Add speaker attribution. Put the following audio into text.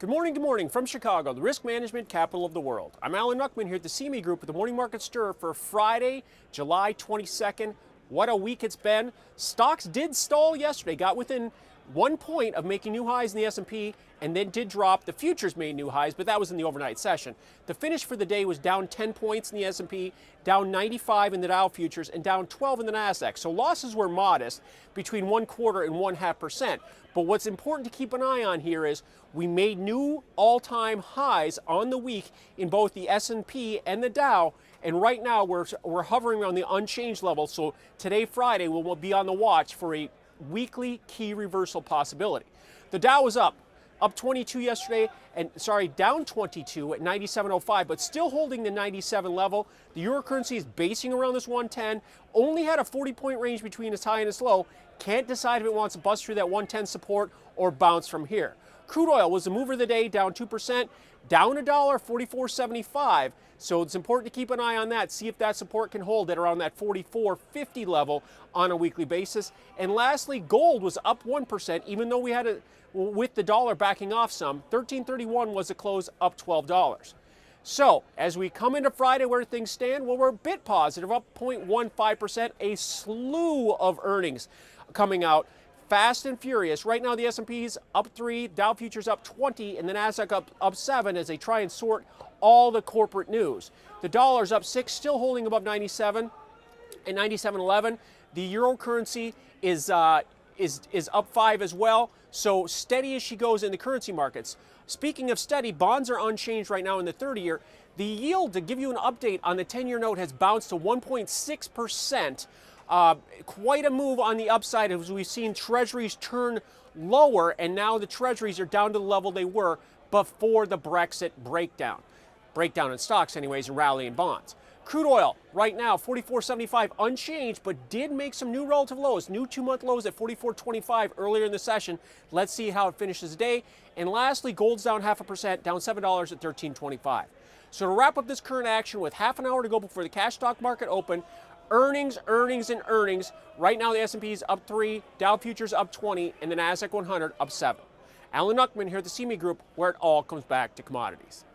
Speaker 1: Good morning from Chicago, the risk management capital of the world. I'm Alan Nuckman here at the CME Group with the Morning Market Stir for Friday, July 22nd. What a week it's been. Stocks did stall yesterday, got within 1 point of making new highs in the S&P, and then did drop. The futures made new highs, but that was in the overnight session. The finish for the day was down 10 points in the S&P, down 95 in the Dow futures, and down 12 in the Nasdaq. So losses were modest, between 1/4 and 0.5%. But what's important to keep an eye on here is we made new all-time highs on the week in both the S&P and the Dow, and right now we're hovering around the unchanged level. So today, Friday, we'll be on the watch for a weekly key reversal possibility. The Dow was up 22 yesterday, down 22 at 97.05, but still holding the 97 level. The euro currency is basing around this 110, only had a 40-point range between its high and its low. Can't decide if it wants to bust through that 110 support or bounce from here. Crude oil was the mover of the day, down 2%, down $1, 44.75. So it's important to keep an eye on that, see if that support can hold at around that 44.50 level on a weekly basis. And lastly, gold was up 1%, even though we had with the dollar backing off some. 13.31 was the close, up $12. So as we come into Friday, where things stand, well, we're a bit positive, up 0.15%, a slew of earnings coming out fast and furious. Right now, the S&P's up 3, Dow futures up 20, and the Nasdaq up 7 as they try and sort all the corporate news. The dollar's up 6, still holding above 97 and 97.11. The euro currency is up 5 as well. So steady as she goes in the currency markets. Speaking of steady, bonds are unchanged right now in the 30-year. The yield, to give you an update on the 10-year note, has bounced to 1.6%. Quite a move on the upside as we've seen treasuries turn lower, and now the treasuries are down to the level they were before the Brexit breakdown. Breakdown in stocks anyways, and rally in bonds. Crude oil right now 44.75 unchanged, but did make some new relative lows, new 2-month lows at 44.25 earlier in the session. Let's see how it finishes the day. And lastly, gold's down 0.5%, down $7 at 13.25. So to wrap up this current action with half an hour to go before the cash stock market open, earnings. Right now the S&P's up 3, Dow futures up 20, and the Nasdaq 100 up 7. Alan Nuckman here at the CME Group, where it all comes back to commodities.